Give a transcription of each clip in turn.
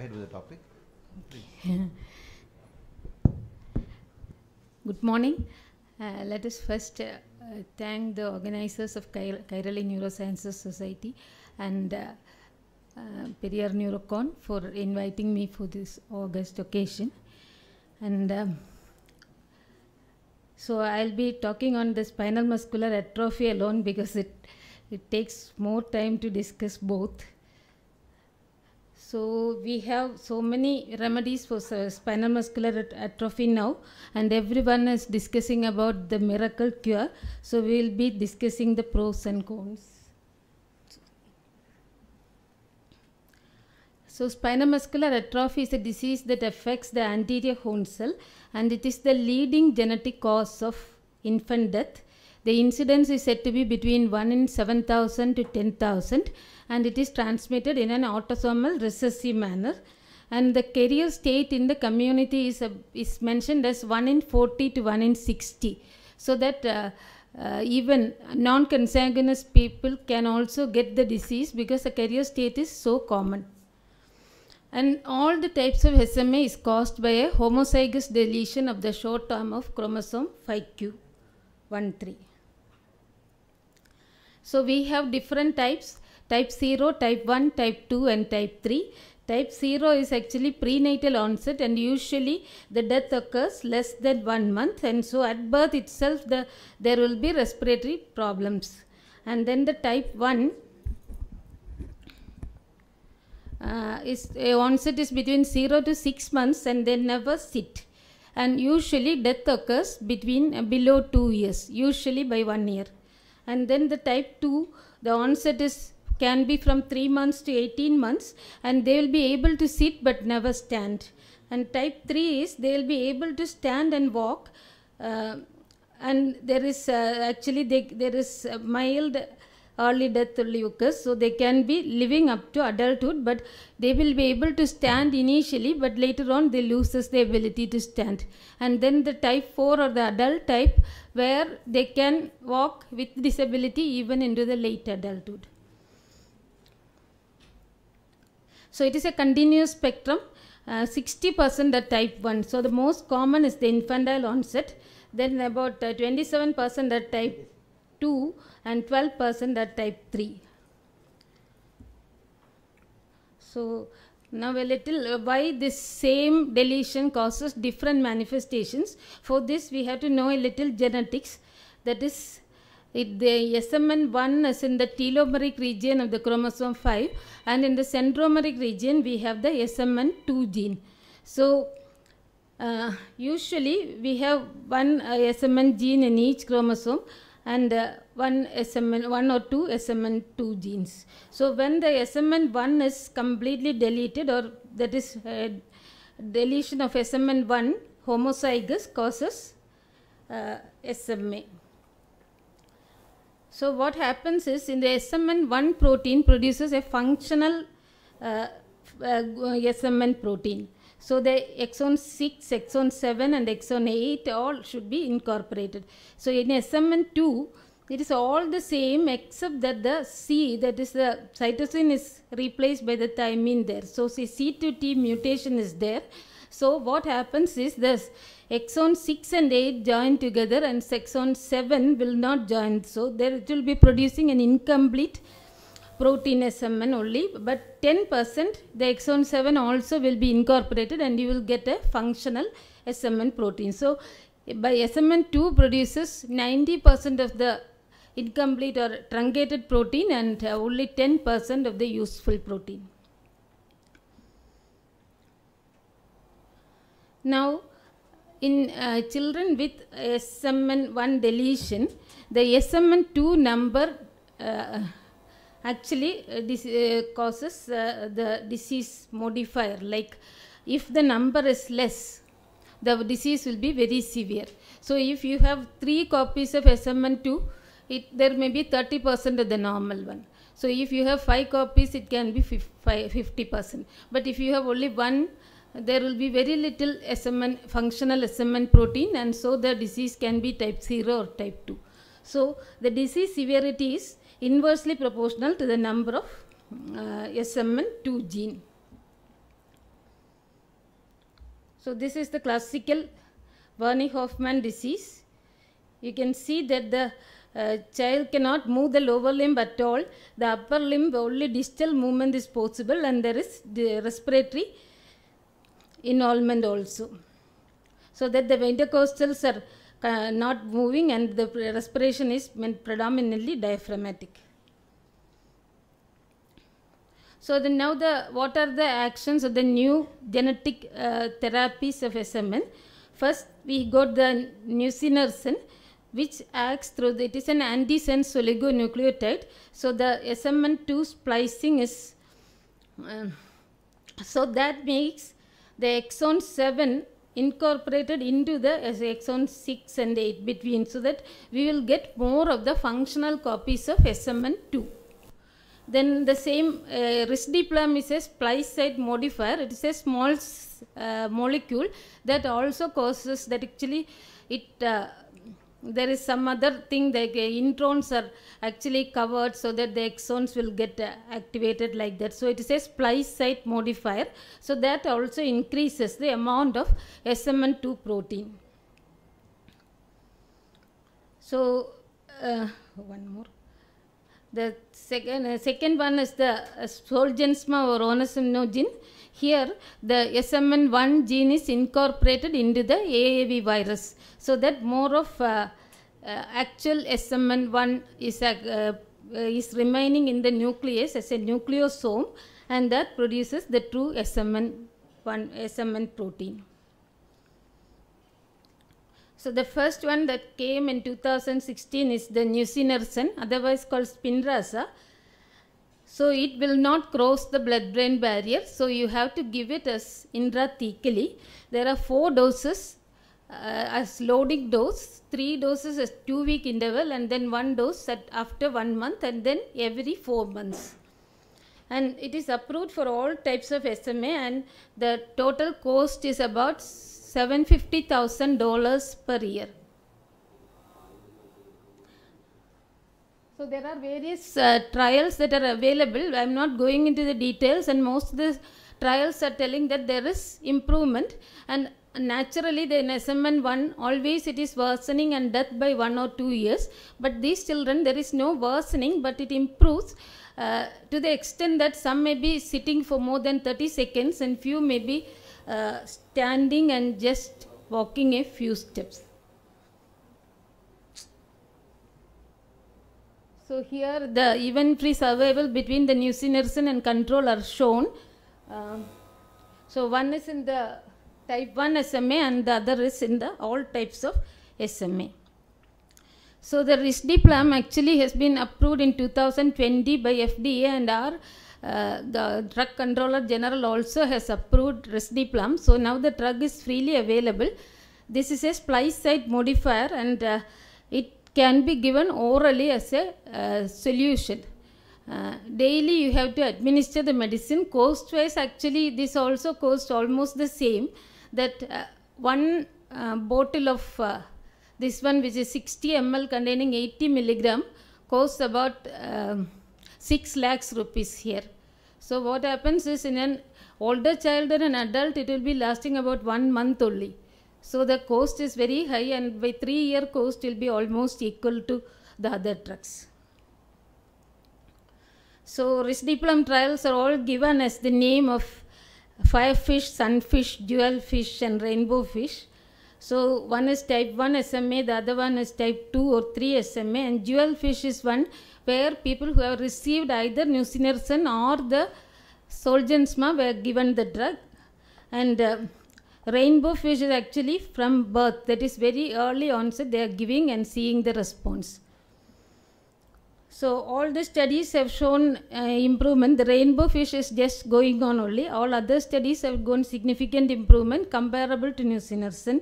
ahead with the topic. Please. Good morning. Let us first thank the organizers of Kairali Neurosciences Society and Periyar Neurocon for inviting me for this August occasion. And so I'll be talking on the spinal muscular atrophy alone because it takes more time to discuss both. So we have so many remedies for spinal muscular atrophy now, and everyone is discussing about the miracle cure. So we will be discussing the pros and cons. So spinal muscular atrophy is a disease that affects the anterior horn cell, and it is the leading genetic cause of infant death. The incidence is said to be between 1 in 7,000 to 10,000, and it is transmitted in an autosomal recessive manner. And the carrier state in the community is mentioned as 1 in 40 to 1 in 60. So that even non-consanguineous people can also get the disease because the carrier state is so common. And all the types of SMA is caused by a homozygous deletion of the short arm of chromosome 5q13. So we have different types, type 0, type 1, type 2 and type 3. Type 0 is actually prenatal onset, and usually the death occurs less than 1 month, and so at birth itself there will be respiratory problems. And then the type 1 onset is between 0 to 6 months and they never sit. And usually death occurs between below 2 years, usually by 1 year. And then the type 2, the onset can be from 3 months to 18 months, and they will be able to sit but never stand. And type 3 is they will be able to stand and walk, and there is there is mild early death only occurs, so they can be living up to adulthood, but they will be able to stand initially, but later on they loses the ability to stand. And then the type 4 or the adult type, where they can walk with disability even into the late adulthood. So it is a continuous spectrum. 60% are type 1. So the most common is the infantile onset. Then about 27% are type 2 and 12% are type 3. So now a little why this same deletion causes different manifestations. For this we have to know a little genetics. That is, the SMN1 is in the telomeric region of the chromosome 5, and in the centromeric region we have the SMN2 gene. So usually we have one SMN gene in each chromosome, and one or two SMN2 genes. So when the SMN1 is completely deleted, or that is deletion of SMN1 homozygous causes SMA. So what happens is, in the SMN1 protein produces a functional SMN protein. So the exon 6, exon 7 and exon 8 all should be incorporated. So in SMN2, it is all the same except that the C, that is the cytosine, is replaced by the thymine there. So C2T mutation is there. So what happens is this exon 6 and 8 join together and exon 7 will not join. So there it will be producing an incomplete protein SMN only, but 10% the exon 7 also will be incorporated and you will get a functional SMN protein. So by SMN2 produces 90% of the incomplete or truncated protein and only 10% of the useful protein. Now in children with SMN1 deletion, the SMN2 number actually causes the disease modifier. Like if the number is less, the disease will be very severe. So if you have 3 copies of SMN2, there may be 30% of the normal one. So if you have 5 copies, it can be 50%. But if you have only 1, there will be very little functional SMN protein, and so the disease can be type 0 or type 2. So the disease severity is inversely proportional to the number of SMN2 gene. So this is the classical Wernicke-Hoffmann disease. You can see that the child cannot move the lower limb at all. The upper limb, only distal movement is possible, and there is the respiratory involvement also. So that the intercostals are not moving, and the respiration is predominantly diaphragmatic. So what are the actions of the new genetic therapies of SMN? First, we got the nusinersen, which acts through it is an antisense oligonucleotide. So the SMN2 splicing is so that makes the exon 7 incorporated into the exon 6 and 8 between, so that we will get more of the functional copies of SMN2. Then the same risdiplam is a splice site modifier. It is a small molecule that also causes that actually it there is some other thing like introns are actually covered so that the exons will get activated like that. So it is a splice site modifier. So that also increases the amount of SMN2 protein. So one more. The second one is the Zolgensma or onasemnogene. Here the SMN1 gene is incorporated into the AAV virus, so that more of actual SMN1 is remaining in the nucleus as a nucleosome, and that produces the true SMN protein. So the first one that came in 2016 is the nusinersen, otherwise called Spinraza. So it will not cross the blood-brain barrier, so you have to give it as intrathecally. There are 4 doses as loading dose, 3 doses as 2-week interval, and then 1 dose after 1 month, and then every 4 months. And it is approved for all types of SMA, and the total cost is about $750,000 per year. So there are various trials that are available. I am not going into the details, and most of the trials are telling that there is improvement, and naturally the SMN1 always it is worsening and death by 1 or 2 years, but these children there is no worsening, but it improves to the extent that some may be sitting for more than 30 seconds and few may be standing and just walking a few steps. So here the event-free survival between the nusinersen and control are shown. So one is in the type 1 SMA and the other is in the all types of SMA. So the risdiplam actually has been approved in 2020 by FDA, and the drug controller general also has approved risdiplam. So now the drug is freely available. This is a splice site modifier, and it can be given orally as a solution. Daily you have to administer the medicine. Cost wise actually this also costs almost the same, that one bottle of this one, which is 60 ml containing 80 milligram, costs about 6 lakhs rupees here. So what happens is, in an older child and an adult, it will be lasting about 1 month only. So the cost is very high, and by 3-year cost will be almost equal to the other drugs. So risdiplam trials are all given as the name of firefish, sunfish, jewelfish and rainbow fish. So one is type 1 SMA, the other one is type 2 or 3 SMA, and jewelfish is one where people who have received either nusinersen or the Zolgensma were given the drug, and rainbow fish is actually from birth, that is very early onset they are giving and seeing the response. So all the studies have shown improvement. The rainbow fish is just going on only. All other studies have shown significant improvement comparable to nusinersen.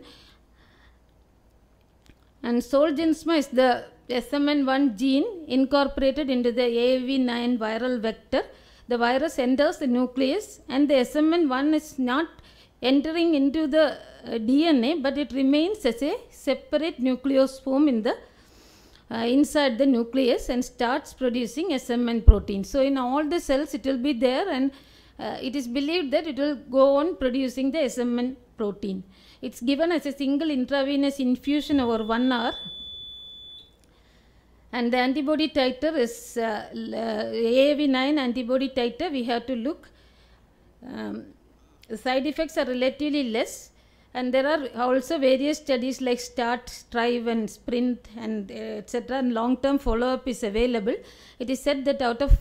And Zolgensma is the SMN1 gene incorporated into the AAV9 viral vector. The virus enters the nucleus, and the SMN1 is not entering into the DNA, but it remains as a separate nucleosome in the inside the nucleus and starts producing SMN protein. So in all the cells it will be there, and it is believed that it will go on producing the SMN protein. It's given as a single intravenous infusion over 1 hour. And the antibody titer is AAV9 antibody titer. We have to look. The side effects are relatively less, and there are also various studies like START, STRIVE and SPRINT and etc. and long-term follow-up is available. It is said that out of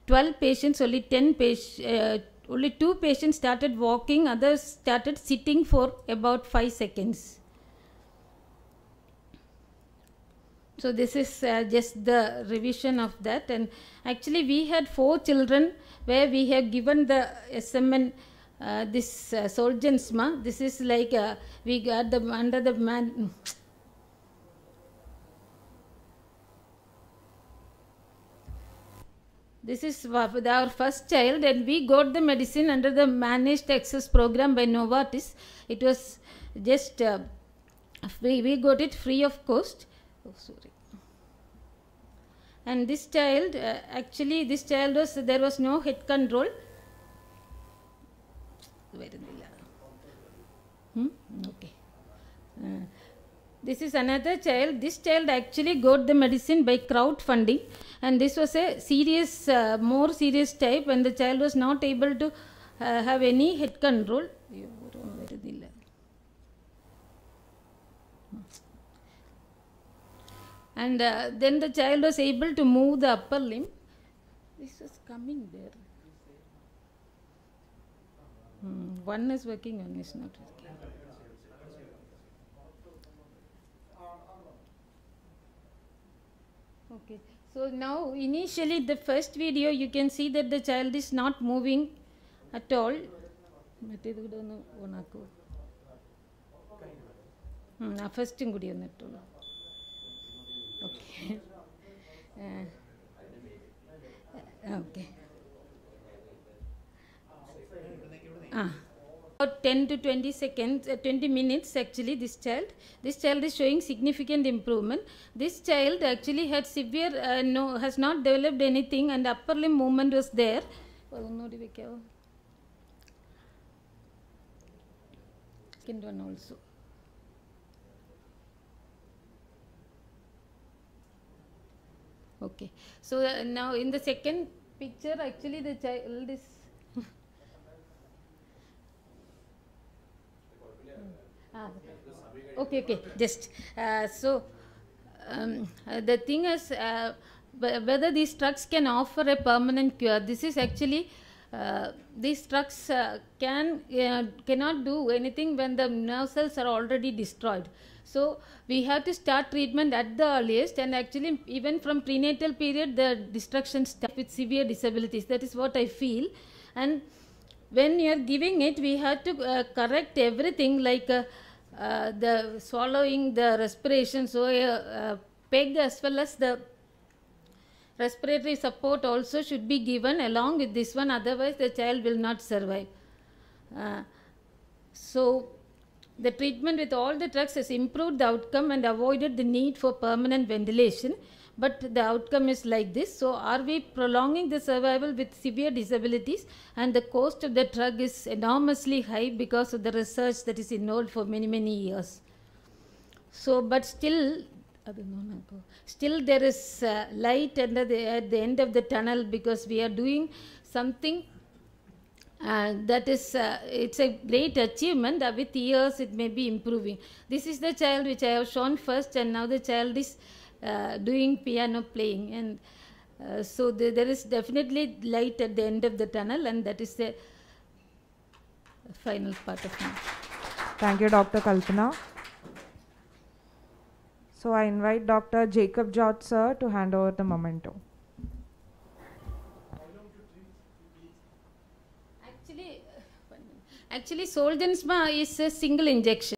12 patients, only 2 patients started walking, others started sitting for about 5 seconds. So this is just the revision of that. And actually we had 4 children where we have given the SMN, this Zolgensma. This is like we got them under the man. This is our first child, and we got the medicine under the managed access program by Novartis. It was just we got it free of cost. Oh, sorry. And this child, actually this child was, there was no head control. Okay. This is another child. This child actually got the medicine by crowdfunding, and this was a serious, more serious type, and the child was not able to have any head control. And then the child was able to move the upper limb. This was coming there. One is working, one is not working. Okay, so now initially the first video you can see that the child is not moving at all. First okay. Okay. About 10 to 20 seconds, 20 minutes actually this child is showing significant improvement. This child actually had severe, has not developed anything, and upper limb movement was there. Second one also. Okay, so now in the second picture actually the child is okay, just the thing is whether these drugs can offer a permanent cure. This is actually these drugs cannot do anything when the nerve cells are already destroyed. So we have to start treatment at the earliest, and actually even from prenatal period the destruction starts with severe disabilities. That is what I feel. And when you are giving it, we have to correct everything, like the swallowing, the respiration. So PEG as well as the respiratory support also should be given along with this one, otherwise the child will not survive. So the treatment with all the drugs has improved the outcome and avoided the need for permanent ventilation, but the outcome is like this. So are we prolonging the survival with severe disabilities, and the cost of the drug is enormously high because of the research that is involved for many years. So but still there is light at the end of the tunnel, because we are doing something that is it's a great achievement. With years it may be improving. This is the child which I have shown first, and now the child is doing piano playing, and so there is definitely light at the end of the tunnel, and that is the final part of me. Thank you, Dr. Kalpana. So I invite Dr. Jacob George sir to hand over the memento. Actually Zolgensma is a single injection.